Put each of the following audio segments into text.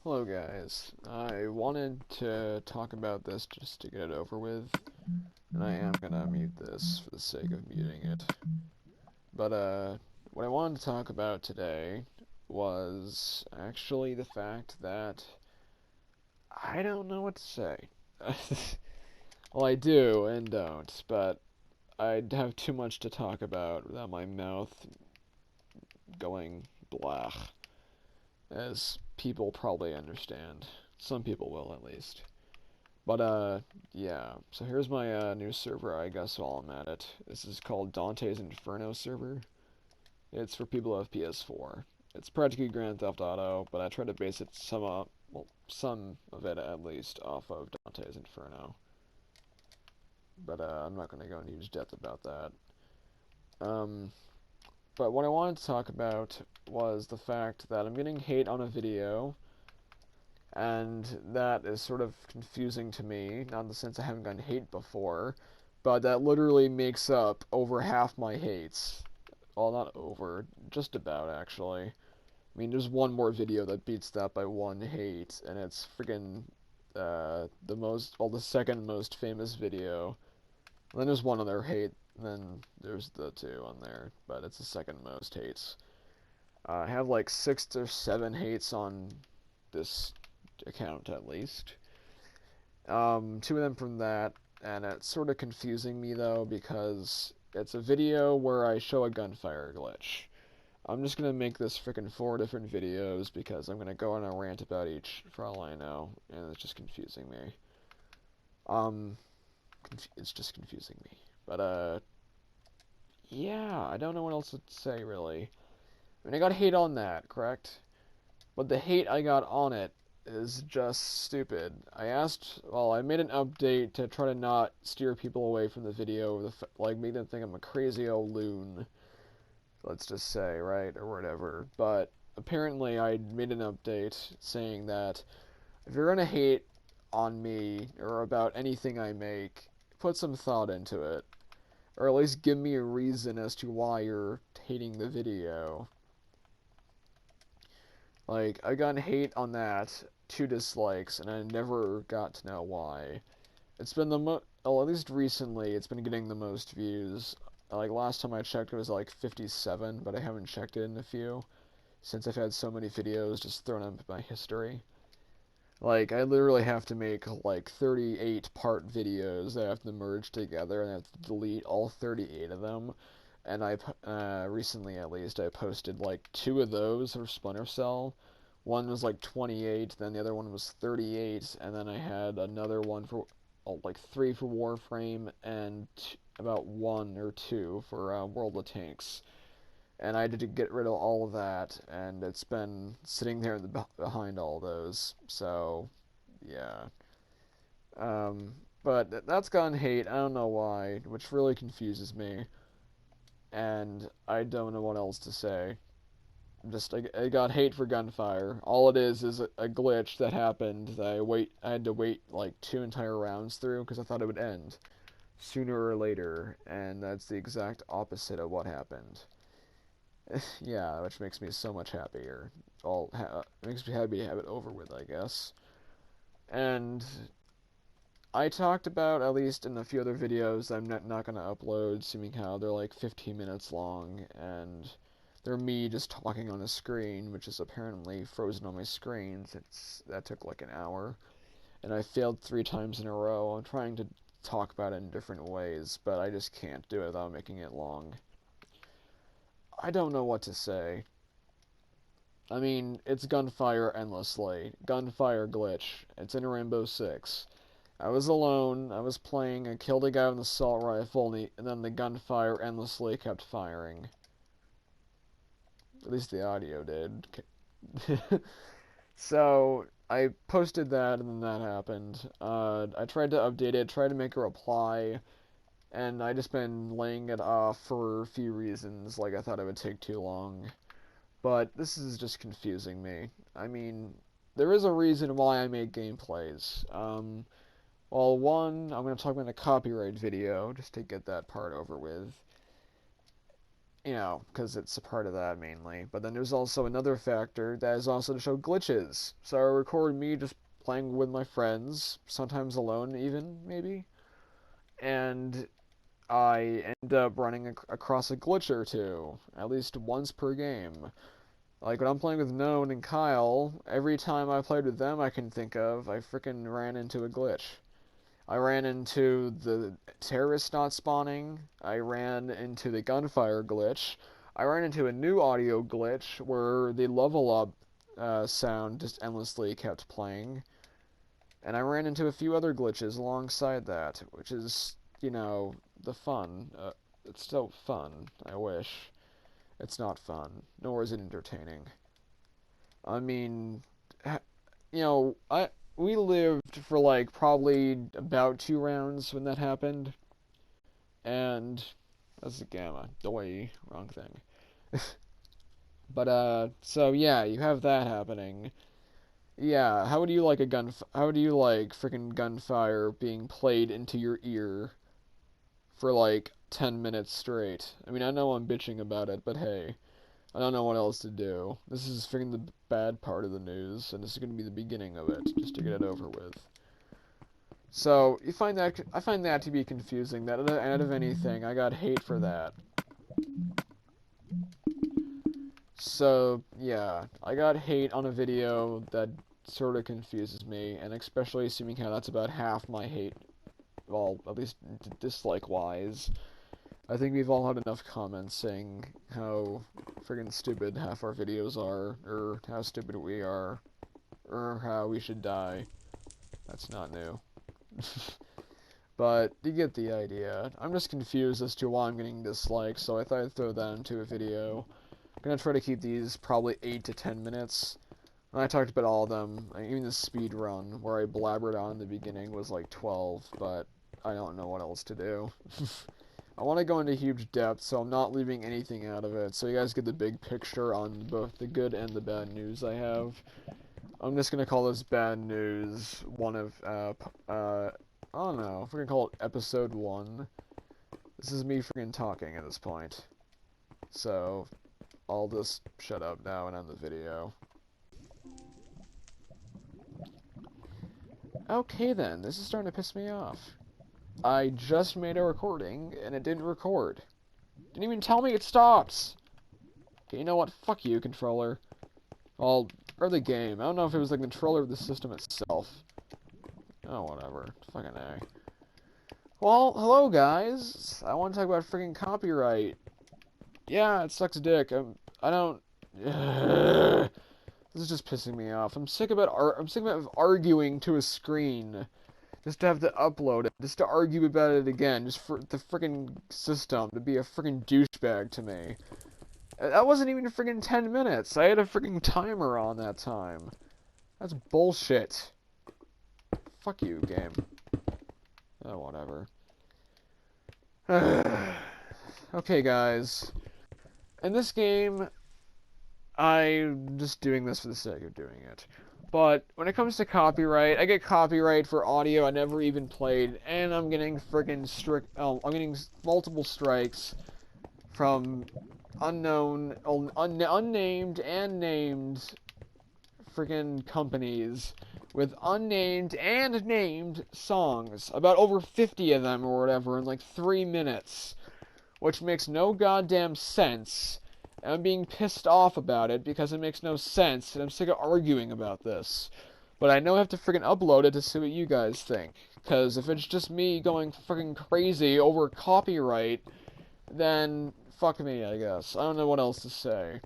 Hello guys, I wanted to talk about this just to get it over with, and I am gonna mute this for the sake of muting it. But what I wanted to talk about today was actually the fact that I don't know what to say. Well, I do and don't, but I'd have too much to talk about without my mouth going blah, as people probably understand. Some people will, at least. But, yeah. So here's my, new server, I guess, while I'm at it. This is called Dante's Inferno server. It's for people who have PS4. It's practically Grand Theft Auto, but I try to base it some of it, at least, off of Dante's Inferno. But, I'm not gonna go into huge depth about that. Um, but what I wanted to talk about was the fact that I'm getting hate on a video, and that is sort of confusing to me, not in the sense I haven't gotten hate before, but that literally makes up over half my hates. Well, not over, just about, actually. I mean, there's one more video that beats that by one hate, and it's friggin' the second most famous video. And then there's one other hate, and then there's the two on there, but it's the second most hates. I have like 6 or 7 hates on this account at least. Two of them from that, and it's sort of confusing me though because it's a video where I show a gunfire glitch. I'm just gonna make this frickin' 4 different videos because I'm gonna go on a rant about each for all I know, and it's just confusing me. Um, it's just confusing me. But yeah, I don't know what else to say really. I mean, I got hate on that, correct? But the hate I got on it is just stupid. I made an update to try to not steer people away from the video, like make them think I'm a crazy old loon, let's just say, right, or whatever. But apparently I made an update saying that if you're gonna hate on me or about anything I make, put some thought into it, or at least give me a reason as to why you're hating the video. Like, I got hate on that, 2 dislikes, and I never got to know why. It's been well, at least recently, it's been getting the most views. Like, last time I checked, it was like 57, but I haven't checked it in a few, since I've had so many videos just thrown up in my history. Like, I literally have to make, like, 38 part videos that I have to merge together, and I have to delete all 38 of them. And recently at least, I posted, like, 2 of those for Splinter Cell. One was, like, 28, then the other one was 38, and then I had another one for, like, 3 for Warframe, and about 1 or 2 for, World of Tanks. And I had to get rid of all of that, and it's been sitting there behind all those. So, yeah. But that's gotten hate. I don't know why, which really confuses me, and I don't know what else to say. I got hate for gunfire. All it is a glitch that happened that I had to wait like 2 entire rounds through because I thought it would end sooner or later, and that's the exact opposite of what happened. Yeah, which makes me so much happier. Makes me happy to have it over with, I guess. And I talked about, at least in a few other videos I'm not gonna upload, seeming how they're like 15 minutes long, and they're me just talking on a screen, which is apparently frozen on my screen. That took like an hour, and I failed 3 times in a row. I'm trying to talk about it in different ways, but I just can't do it without making it long. I don't know what to say. I mean, it's gunfire endlessly. Gunfire glitch. It's in Rainbow Six. I was alone, I was playing, I killed a guy with an assault rifle, and then the gunfire endlessly kept firing. At least the audio did. So, I posted that, and then that happened. I tried to update it, tried to make a reply, and I just been laying it off for a few reasons, like I thought it would take too long. But this is just confusing me. I mean, there is a reason why I make gameplays. Well, one, I'm going to talk about a copyright video, just to get that part over with. you know, because it's a part of that mainly. But then there's also another factor that is also to show glitches. So I record me just playing with my friends, sometimes alone even, maybe. And I end up running across a glitch or two, at least once per game. Like when I'm playing with Known and Kyle, every time I played with them I can think of, I frickin' ran into a glitch. I ran into the terrorist not spawning, I ran into the gunfire glitch, I ran into a new audio glitch where the level up sound just endlessly kept playing, and I ran into a few other glitches alongside that, which is, you know, the fun. It's still fun, I wish. It's not fun, nor is it entertaining. I mean, you know, we lived for like probably about 2 rounds when that happened, and that's the gamma. Doi, wrong thing. But so yeah, you have that happening. Yeah, how would you like how would you like freaking gunfire being played into your ear for like 10 minutes straight? I mean, I know I'm bitching about it, but hey, I don't know what else to do. This is freaking the bad part of the news, and this is going to be the beginning of it, just to get it over with. So, I find that to be confusing, that out of anything, I got hate for that. So, yeah, I got hate on a video that sort of confuses me, and especially assuming how that's about half my hate, well, at least dislike-wise. I think we've all had enough comments saying how friggin' stupid half our videos are, or how stupid we are, or how we should die. That's not new. But you get the idea. I'm just confused as to why I'm getting dislikes, so I thought I'd throw that into a video. I'm gonna try to keep these probably 8 to 10 minutes. And I talked about all of them, even the speed run, where I blabbered on in the beginning, was like 12, but I don't know what else to do. I want to go into huge depth, so I'm not leaving anything out of it, so you guys get the big picture on both the good and the bad news I have. I'm just gonna call this bad news one of, I don't know, we're gonna call it episode 1. This is me freaking talking at this point. So, I'll just shut up now and end the video. Okay then, this is starting to piss me off. I just made a recording, and it didn't record. Didn't even tell me it stopped! Okay, you know what? Fuck you, controller. Well, or the game. I don't know if it was the controller or the system itself. Oh, whatever. Fucking A. Well, hello guys. I want to talk about freaking copyright. Yeah, it sucks dick. I don't... This is just pissing me off. I'm sick of arguing to a screen. Just to have to upload it. Just to argue about it again. Just for the freaking system to be a freaking douchebag to me. That wasn't even freaking 10 minutes. I had a freaking timer on that time. That's bullshit. Fuck you, game. Oh, whatever. Okay, guys. In this game, I'm just doing this for the sake of doing it. But when it comes to copyright, I get copyright for audio I never even played, and I'm getting friggin' I'm getting multiple strikes from unnamed and named friggin' companies with unnamed and named songs. About over 50 of them or whatever in like 3 minutes. Which makes no goddamn sense. And I'm being pissed off about it because it makes no sense, and I'm sick of arguing about this. But I know I have to friggin' upload it to see what you guys think. Because if it's just me going friggin' crazy over copyright, then fuck me, I guess. I don't know what else to say.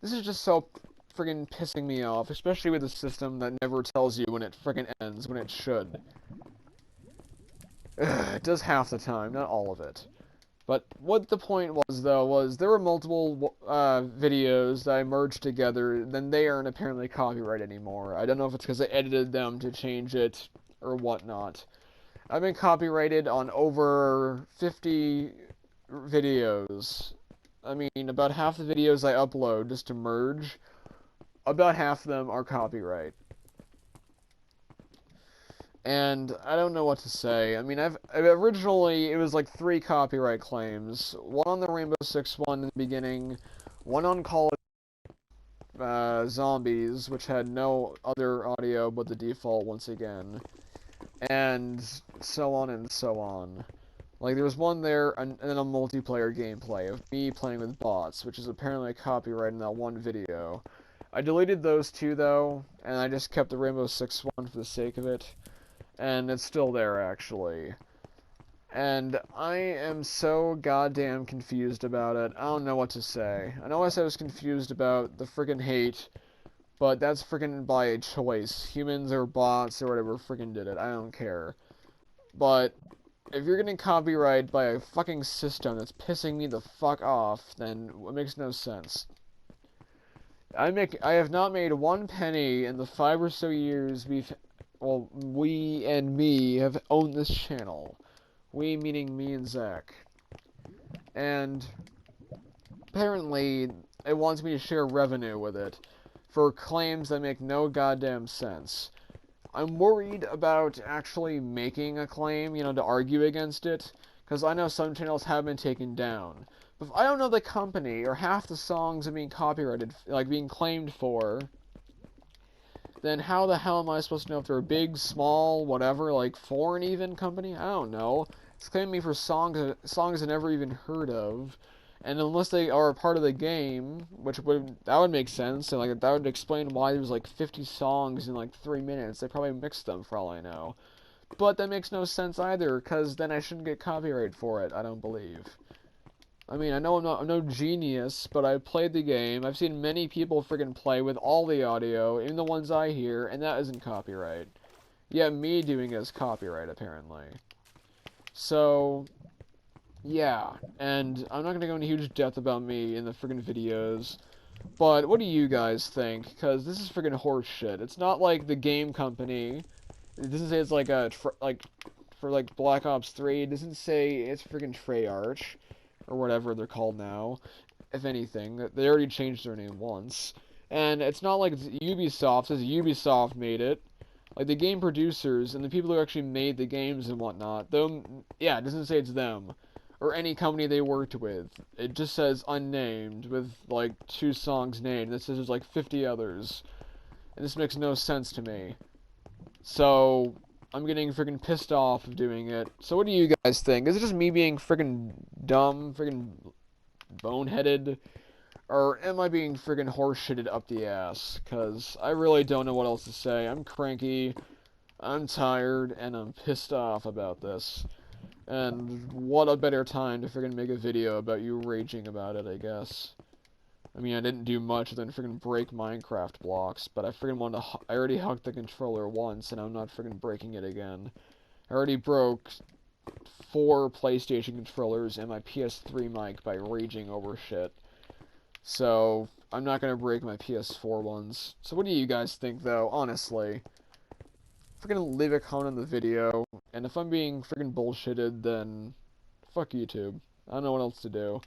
This is just so friggin' pissing me off, especially with a system that never tells you when it friggin' ends, when it should. It does half the time, not all of it. But what the point was, though, was there were multiple videos that I merged together, then they aren't apparently copyright anymore. I don't know if it's because I edited them to change it or whatnot. I've been copyrighted on over 50 videos. I mean, about half the videos I upload just to merge, about half of them are copyright. and I don't know what to say. I mean, originally it was like 3 copyright claims. One on the Rainbow Six one in the beginning, one on Call of Zombies, which had no other audio but the default once again, and so on and so on. Like, there was one there, and then a multiplayer gameplay of me playing with bots, which is apparently a copyright in that one video. I deleted those 2, though, and I just kept the Rainbow Six one for the sake of it. And it's still there, actually. And I am so goddamn confused about it. I don't know what to say. I know I said I was confused about the friggin' hate, but that's friggin' by choice. Humans or bots or whatever friggin' did it. I don't care. But if you're getting copyrighted by a fucking system that's pissing me the fuck off, then it makes no sense. I have not made 1 penny in the 5 or so years we and me have owned this channel. We meaning me and Zach. And apparently it wants me to share revenue with it for claims that make no goddamn sense. I'm worried about actually making a claim, to argue against it, because I know some channels have been taken down. But if I don't know the company, or half the songs are being copyrighted, like being claimed for, then how the hell am I supposed to know if they're a big, small, whatever, like foreign even company? I don't know. It's claiming me for songs I never even heard of. And unless they are a part of the game, that would make sense, and like that would explain why there's like 50 songs in like 3 minutes. They probably mixed them for all I know. But that makes no sense either, because then I shouldn't get copyright for it, I don't believe. I mean, I know I'm no genius, but I've played the game. I've seen many people friggin' play with all the audio, even the ones I hear, and that isn't copyright. Yeah, me doing it is copyright, apparently. So, yeah, and I'm not gonna go into huge depth about me in the friggin' videos, but what do you guys think? Because this is friggin' horse shit. It's not like the game company. It doesn't say it's like for like Black Ops 3, it doesn't say it's friggin' Treyarch, or whatever they're called now. If anything, they already changed their name once. And it's not like it's Ubisoft, it says Ubisoft made it. Like, the game producers and the people who actually made the games and whatnot, though, yeah, it doesn't say it's them. Or any company they worked with. It just says unnamed, with, like, 2 songs named. It says there's, like, 50 others. And this makes no sense to me. So, I'm getting freaking pissed off of doing it. So what do you guys think? Is it just me being freaking dumb, freaking boneheaded? Or am I being friggin' horseshitted up the ass? Because I really don't know what else to say. I'm cranky, I'm tired, and I'm pissed off about this. And what a better time to friggin' make a video about you raging about it, I guess. I mean, I didn't do much than friggin' break Minecraft blocks, but I friggin' wanted to I already hucked the controller once, and I'm not friggin' breaking it again. I already broke 4 PlayStation controllers and my PS3 mic by raging over shit. So, I'm not gonna break my PS4 ones. So what do you guys think, though, honestly? Friggin' leave a comment on the video, and if I'm being friggin' bullshitted, then fuck YouTube. I don't know what else to do.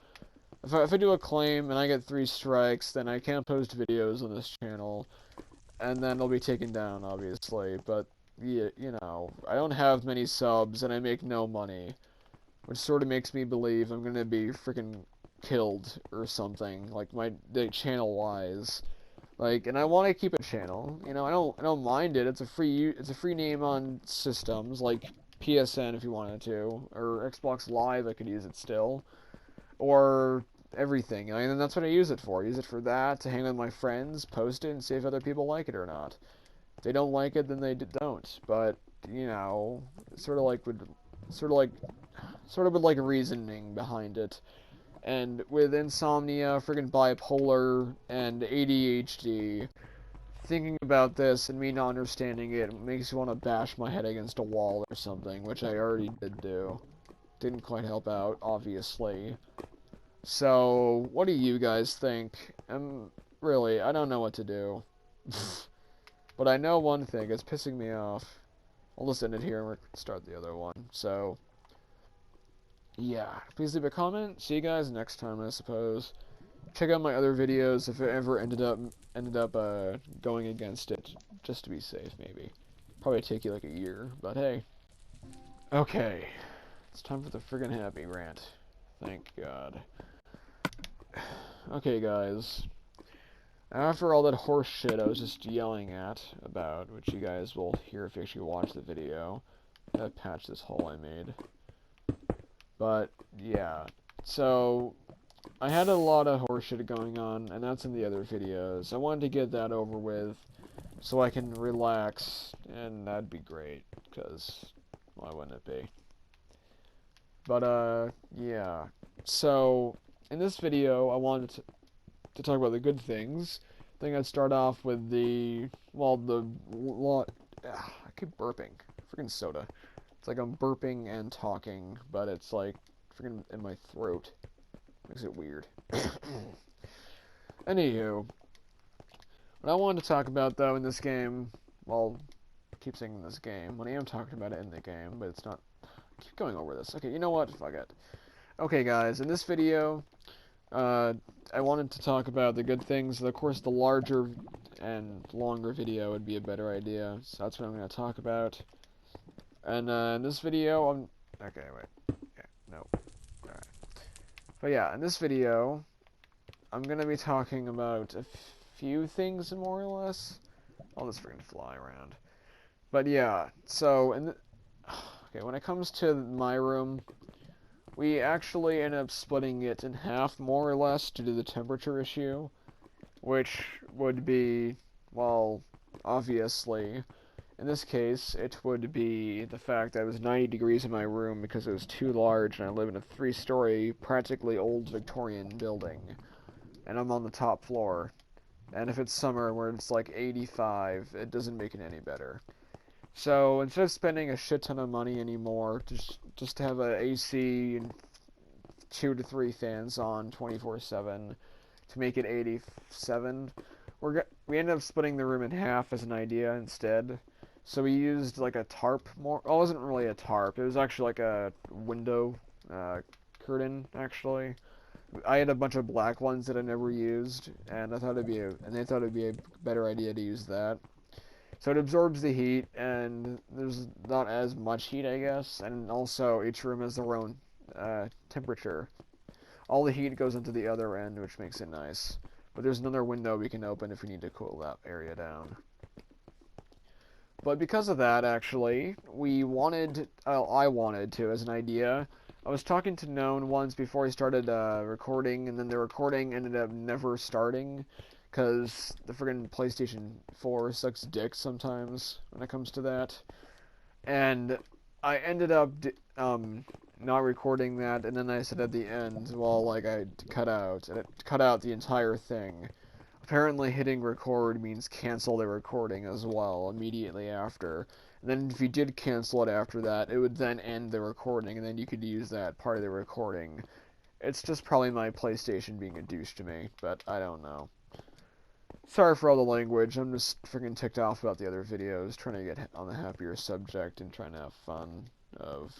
If I do a claim and I get 3 strikes, then I can't post videos on this channel, and then it'll be taken down, obviously. But, yeah, I don't have many subs, and I make no money, which sort of makes me believe I'm gonna be freaking killed or something, like the channel-wise. Like, and I want to keep a channel. I don't mind it. It's a free name on systems like PSN if you wanted to, or Xbox Live. I could use it still, or everything. And that's what I use it for. I use it for that, to hang with my friends, post it, and see if other people like it or not. If they don't like it, then they don't. But sort of with like reasoning behind it. And with insomnia, friggin' bipolar, and ADHD, thinking about this and me not understanding it makes you want to bash my head against a wall or something, which I already did do. Didn't quite help out, obviously. So, what do you guys think? Really, I don't know what to do. But I know one thing, it's pissing me off. I'll just end it here and we'll start the other one. So, yeah, please leave a comment. See you guys next time, I suppose. Check out my other videos if it ever ended up going against it, just to be safe, maybe. Probably take you like a year, but hey. Okay. It's time for the friggin' happy rant. Thank God. Okay, guys. After all that horse shit I was just yelling about, which you guys will hear if you actually watch the video, that patched this hole I made. But, yeah. So, I had a lot of horse shit going on, and that's in the other videos. I wanted to get that over with, so I can relax, and that'd be great, because why wouldn't it be? But, yeah. So, in this video, I wanted to talk about the good things. I think I'd start off with I keep burping. Freaking soda. It's like I'm burping and talking, but it's like freaking in my throat. Makes it weird. Anywho, what I wanted to talk about, though, in this game, well, I keep saying in this game, when I am talking about it in the game, but it's not, I keep going over this. Okay, you know what? Fuck it. Okay, guys, in this video, I wanted to talk about the good things. Of course, the larger and longer video would be a better idea, so that's what I'm going to talk about. And, in this video, okay, wait. Okay, no. Alright. But yeah, in this video, I'm going to be talking about a few things, more or less. I'll just freaking fly around. But yeah, so, okay, when it comes to my room, we actually ended up splitting it in half, more or less, due to the temperature issue, which would be, well, obviously, in this case, it would be the fact that it was 90 degrees in my room because it was too large, and I live in a 3-story, practically old Victorian building, and I'm on the top floor, and if it's summer where it's like 85, it doesn't make it any better. So, instead of spending a shit ton of money anymore, just to have a AC and 2 to 3 fans on 24/7 to make it 87, we ended up splitting the room in half as an idea instead. So we used like a tarp more. Well, it wasn't really a tarp. It was actually like a window curtain, actually. I had a bunch of black ones that I never used, and they thought it'd be a better idea to use that. So it absorbs the heat, and there's not as much heat, I guess, and also each room has their own temperature. All the heat goes into the other end, which makes it nice. But there's another window we can open if we need to cool that area down. But because of that, actually, I wanted to, as an idea. I was talking to Known once before I started recording, and then the recording ended up never starting, because the friggin' PlayStation 4 sucks dick sometimes when it comes to that. And I ended up not recording that, and then I said at the end, well, like, I cut out, and it cut out the entire thing. Apparently hitting record means cancel the recording as well, immediately after. And then if you did cancel it after that, it would then end the recording, and then you could use that part of the recording. It's just probably my PlayStation being a douche to me, but I don't know. Sorry for all the language, I'm just freaking ticked off about the other videos, trying to get on the happier subject and trying to have fun of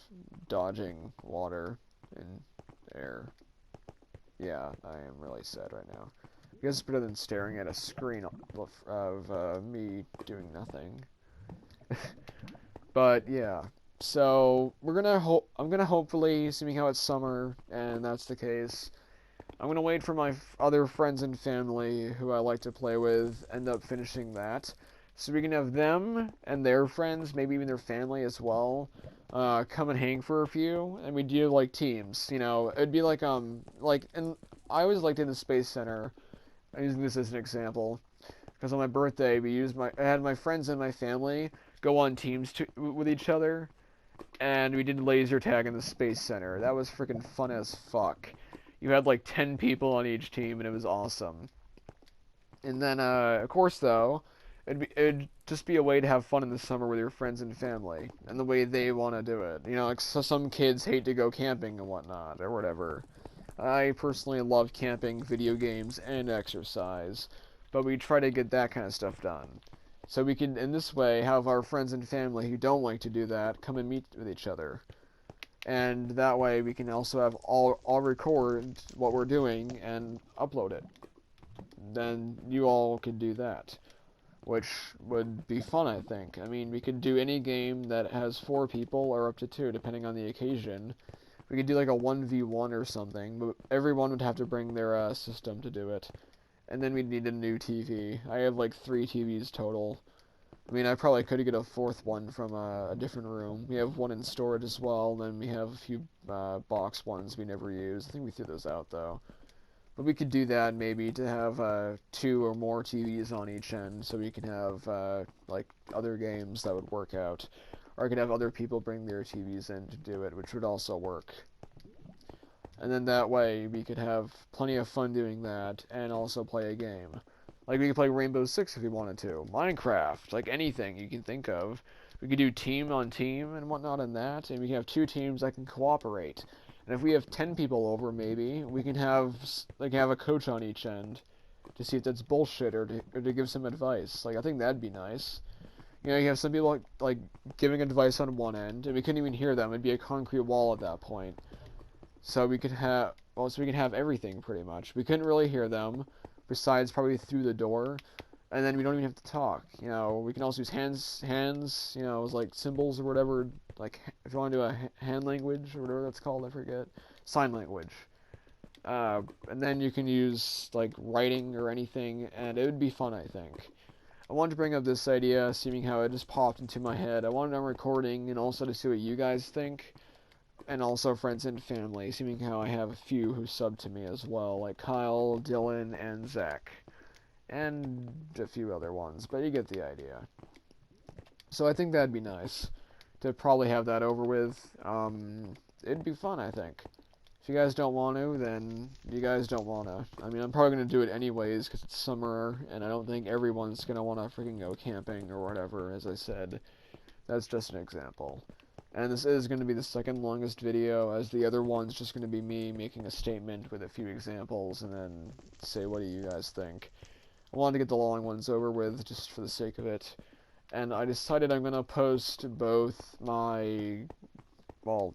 dodging water and air. Yeah, I am really sad right now. I guess it's better than staring at a screen of me doing nothing. But yeah, so I'm gonna hopefully, assuming how it's summer and that's the case, I'm gonna wait for my other friends and family who I like to play with end up finishing that, so we can have them and their friends, maybe even their family as well, come and hang for a few, and we do like teams. You know, it'd be like and I always liked in the Space Center. I'm using this as an example because on my birthday I had my friends and my family go on teams with each other, and we did laser tag in the Space Center. That was freaking fun as fuck. You had like 10 people on each team, and it was awesome. And then, of course, though, it'd just be a way to have fun in the summer with your friends and family, and the way they want to do it. You know, like some kids hate to go camping and whatnot, or whatever. I personally love camping, video games, and exercise, but we try to get that kind of stuff done. So we can, in this way, have our friends and family who don't like to do that come and meet with each other. And that way we can also have all record what we're doing and upload it. Then you all can do that. which would be fun, I think. I mean, we could do any game that has 4 people or up to 2, depending on the occasion. We could do like a 1v1 or something, but everyone would have to bring their system to do it. And then we'd need a new TV. I have like 3 TVs total. I mean, I probably could get a 4th one from a different room. We have one in storage as well, and then we have a few box ones we never use. I think we threw those out, though. But we could do that maybe to have 2 or more TVs on each end, so we can have like other games that would work out. Or I could have other people bring their TVs in to do it, which would also work. And then that way we could have plenty of fun doing that and also play a game. Like we could play Rainbow Six if we wanted to. Minecraft, like anything you can think of. We could do team on team and whatnot in that, and we can have 2 teams that can cooperate. And if we have 10 people over, maybe we can have a coach on each end to see if that's bullshit or to give some advice. Like I think that'd be nice. You know, you have some people like giving advice on one end, and we couldn't even hear them. It'd be a concrete wall at that point. So we could have everything pretty much. We couldn't really hear them, besides probably through the door, and then we don't even have to talk. You know, we can also use hands. You know, as like symbols or whatever. Like if you want to do a hand language or whatever that's called, I forget. Sign language. And then you can use like writing or anything, and it would be fun, I think. I wanted to bring up this idea, seeing how it just popped into my head. I wanted on recording, and also to see what you guys think. And also friends and family, seeing how I have a few who sub to me as well, like Kyle, Dylan, and Zach. And a few other ones, but you get the idea. So I think that'd be nice to probably have that over with. It'd be fun, I think. If you guys don't want to, then you guys don't want to. I mean, I'm probably going to do it anyways because it's summer, and I don't think everyone's going to want to freaking go camping or whatever, as I said. That's just an example. And this is going to be the second longest video, as the other one's just going to be me making a statement with a few examples, and then say what do you guys think. I wanted to get the long ones over with, just for the sake of it. And I decided I'm going to post both my... well...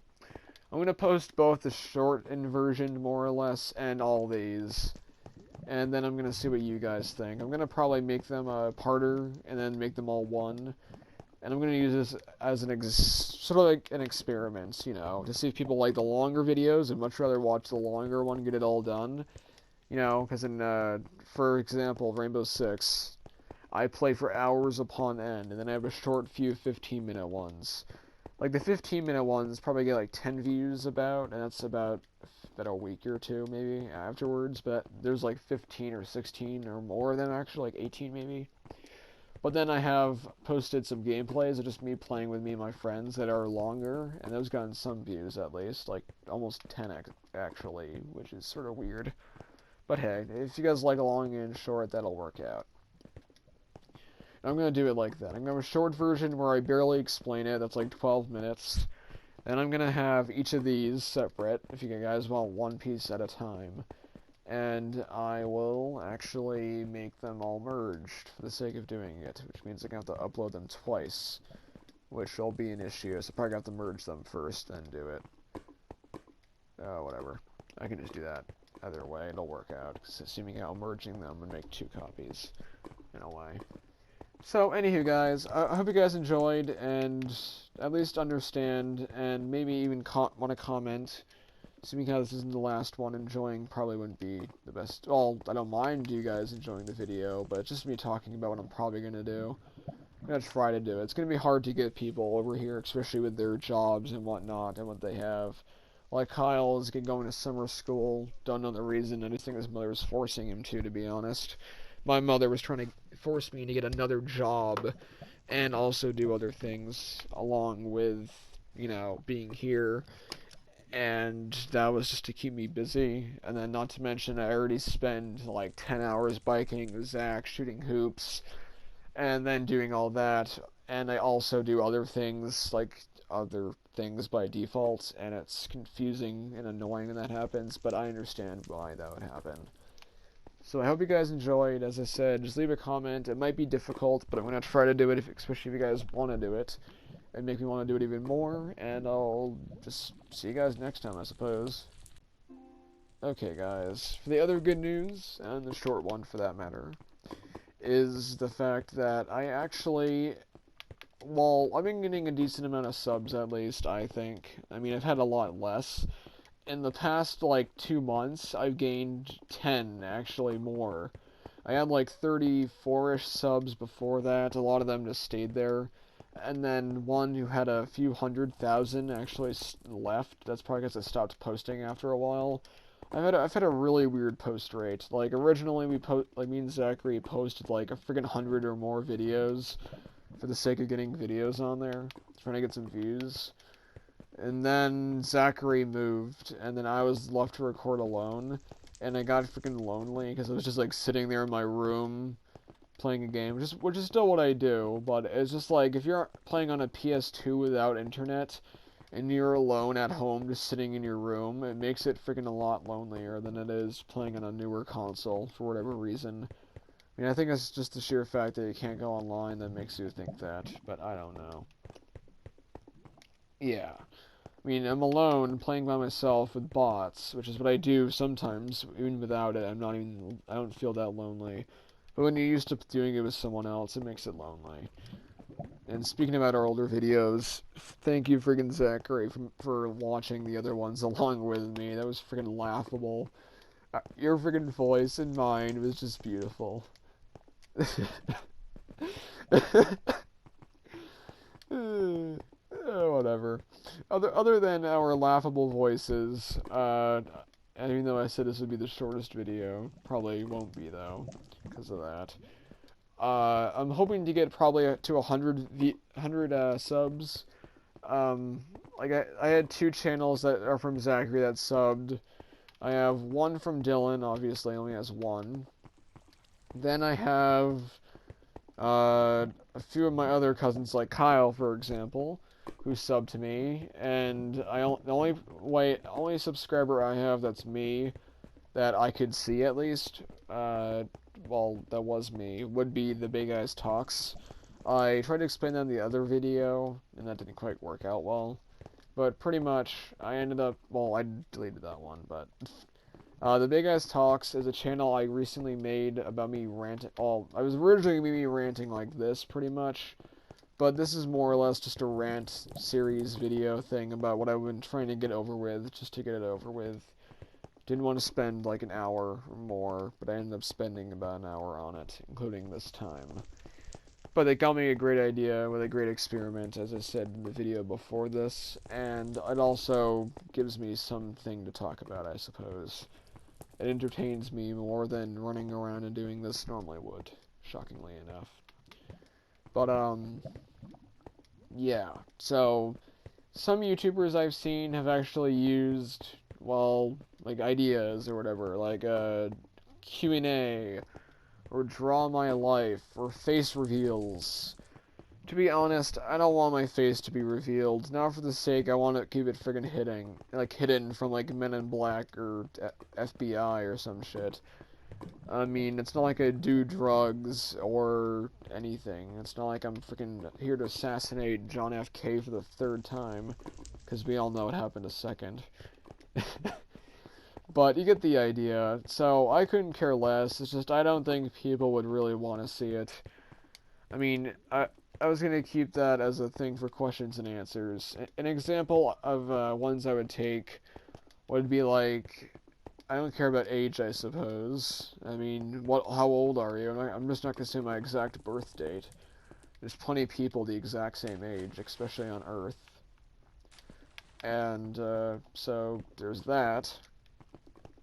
I'm going to post both the shortened version, more or less, and all these. And then I'm going to see what you guys think. I'm going to probably make them a parter, and then make them all one. And I'm going to use this as sort of like an experiment, you know, to see if people like the longer videos and much rather watch the longer one, get it all done. You know, because for example, Rainbow Six, I play for hours upon end, and then I have a short few 15-minute ones. Like, the 15-minute ones probably get, like, 10 views about, and that's about a week or 2, maybe, afterwards, but there's, like, 15 or 16 or more of them, actually, like 18, maybe. But then I have posted some gameplays of just me playing with me and my friends that are longer, and those gotten some views, at least, like, almost 10, actually, which is sort of weird. But hey, if you guys like a long and short, that'll work out. I'm going to do it like that. I'm going to have a short version where I barely explain it, that's like 12 minutes. Then I'm going to have each of these separate, if you guys want one piece at a time. And I will actually make them all merged for the sake of doing it, which means I'm going to have to upload them twice, which will be an issue, so I probably have to merge them first, then do it. Whatever. I can just do that. Either way, it'll work out, assuming how merging them would make 2 copies, in a way. So, anywho guys, I hope you guys enjoyed, and at least understand, and maybe even want to comment, seeing how this isn't the last one. Enjoying probably wouldn't be the best. Well, I don't mind you guys enjoying the video, but it's just me talking about what I'm probably going to do. I'm going to try to do it. It's going to be hard to get people over here, especially with their jobs and whatnot, and what they have. Like Kyle is going to summer school, don't know the reason, I just think his mother was forcing him to be honest. My mother was trying to force me to get another job and also do other things along with, you know, being here, and that was just to keep me busy. And then not to mention I already spend like 10 hours biking with Zach, shooting hoops, and then doing all that, and I also do other things by default, and it's confusing and annoying when that happens, but I understand why that would happen. So I hope you guys enjoyed. As I said, just leave a comment. It might be difficult, but I'm going to try to do it, especially if you guys want to do it, and make me want to do it even more, and I'll just see you guys next time, I suppose. Okay, guys, for the other good news, and the short one for that matter, is the fact that I actually, well, I've been getting a decent amount of subs at least, I think. I mean, I've had a lot less. In the past, like, 2 months, I've gained 10, actually more. I had like 34-ish subs before that, a lot of them just stayed there. And then one who had a few 100,000 actually left. That's probably because I stopped posting after a while. I've had a really weird post rate. Like originally me and Zachary posted like a friggin' 100 or more videos for the sake of getting videos on there, trying to get some views. And then Zachary moved, and then I was left to record alone, and I got freaking lonely because I was just like sitting there in my room playing a game, which is still what I do, but it's just like if you're playing on a PS2 without internet and you're alone at home just sitting in your room, it makes it freaking a lot lonelier than it is playing on a newer console for whatever reason. I mean, I think it's just the sheer fact that you can't go online that makes you think that, but I don't know. Yeah. I mean, I'm alone playing by myself with bots, which is what I do sometimes. Even without it, I don't feel that lonely. But when you're used to doing it with someone else, it makes it lonely. And speaking about our older videos, thank you friggin' Zachary for watching the other ones along with me. That was friggin' laughable. Your friggin' voice and mine was just beautiful. Whatever. Other than our laughable voices, and even though I said this would be the shortest video, probably won't be though, because of that. I'm hoping to get probably to 100 subs. Like I had 2 channels that are from Zachary that subbed. I have one from Dylan, obviously only has one. Then I have a few of my other cousins, like Kyle, for example, who subbed to me, and the only subscriber I have that's me, that I could see at least, well, that was me, would be the Big Eyes Talks. I tried to explain that in the other video, and that didn't quite work out well. But pretty much, I ended up, well, I deleted that one, but the Big Eyes Talks is a channel I recently made about me ranting. Well, I was originally going to be me ranting like this, pretty much. But this is more or less just a rant series video thing about what I've been trying to get over with, just to get it over with. Didn't want to spend like an hour or more, but I ended up spending about an hour on it, including this time. But it got me a great idea with a great experiment, as I said in the video before this, and it also gives me something to talk about, I suppose. It entertains me more than running around and doing this normally would, shockingly enough. But, yeah. So, some YouTubers I've seen have actually used, well, like ideas or whatever, like, Q&A, or Draw My Life, or face reveals. To be honest, I don't want my face to be revealed. Not for the sake I want to keep it friggin' hidden from like Men in Black or FBI or some shit. I mean, it's not like I do drugs or anything. It's not like I'm freaking here to assassinate John F. K for the 3rd time, because we all know what happened a second. But you get the idea. So I couldn't care less. It's just I don't think people would really want to see it. I mean, I was going to keep that as a thing for questions and answers. An example of ones I would take would be like, I don't care about age, I suppose. I mean, how old are you? I'm just not going to say my exact birth date. There's plenty of people the exact same age, especially on Earth. And, so, there's that.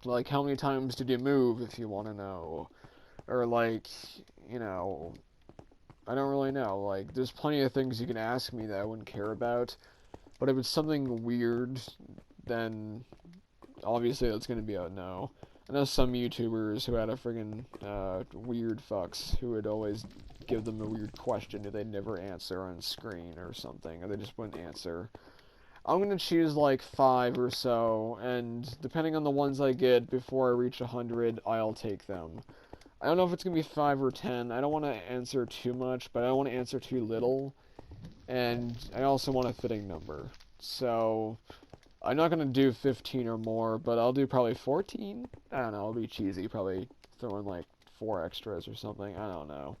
Like, how many times did you move, if you want to know? Or, like, you know, I don't really know. Like, there's plenty of things you can ask me that I wouldn't care about. But if it's something weird, then obviously that's going to be a no. I know some YouTubers who had a friggin' weird fucks who would always give them a weird question that they'd never answer on screen or something, or they just wouldn't answer. I'm going to choose like 5 or so, and depending on the ones I get before I reach 100, I'll take them. I don't know if it's going to be 5 or 10. I don't want to answer too much, but I don't want to answer too little. And I also want a fitting number. So, I'm not going to do 15 or more, but I'll do probably 14. I don't know, I'll be cheesy, probably throw in like 4 extras or something. I don't know.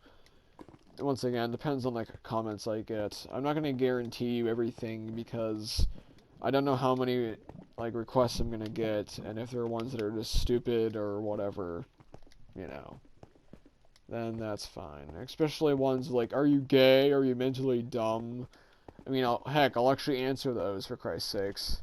Once again, depends on like comments I get. I'm not gonna guarantee you everything because I don't know how many like requests I'm gonna get, and if there are ones that are just stupid or whatever, you know, then that's fine. Especially ones like, are you gay? Are you mentally dumb? I mean, heck, I'll actually answer those for Christ's sakes.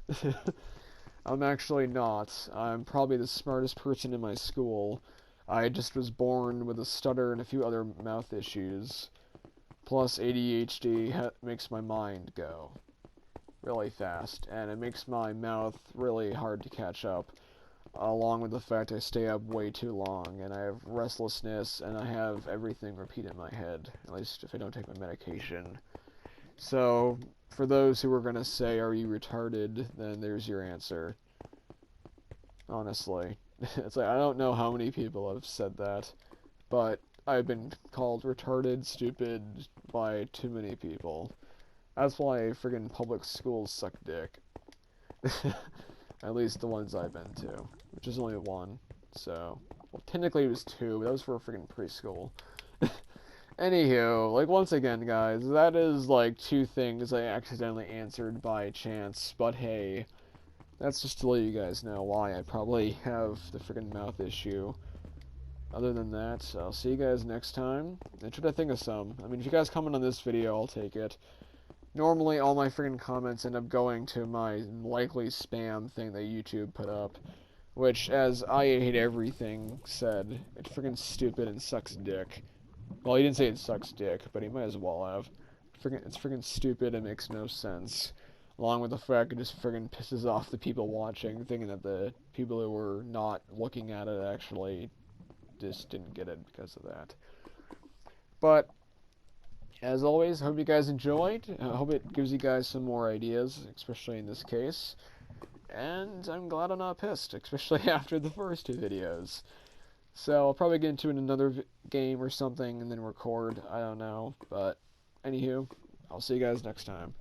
I'm actually not. I'm probably the smartest person in my school. I just was born with a stutter and a few other mouth issues. Plus ADHD makes my mind go really fast, and it makes my mouth really hard to catch up, along with the fact I stay up way too long, and I have restlessness, and I have everything repeat in my head, at least if I don't take my medication. So, for those who are gonna say, are you retarded, then there's your answer. Honestly. It's like, I don't know how many people have said that, but I've been called retarded, stupid, by too many people. That's why friggin' public schools suck dick. At least the ones I've been to, which is only 1, so... Well, technically it was 2, but that was for a friggin' preschool. Anywho, like, once again, guys, that is, like, 2 things I accidentally answered by chance, but hey, that's just to let you guys know why I probably have the friggin' mouth issue. Other than that, I'll see you guys next time, and try to think of some. I mean, if you guys comment on this video, I'll take it. Normally, all my friggin' comments end up going to my likely spam thing that YouTube put up, which, as I hate everything said, it's friggin' stupid and sucks dick. Well, he didn't say it sucks dick, but he might as well have. It's friggin' stupid and makes no sense. Along with the fact it just friggin' pisses off the people watching, thinking that the people who were not looking at it actually just didn't get it because of that. But, as always, I hope you guys enjoyed. I hope it gives you guys some more ideas, especially in this case. And I'm glad I'm not pissed, especially after the first 2 videos. So I'll probably get into another game or something and then record. I don't know. But, anywho, I'll see you guys next time.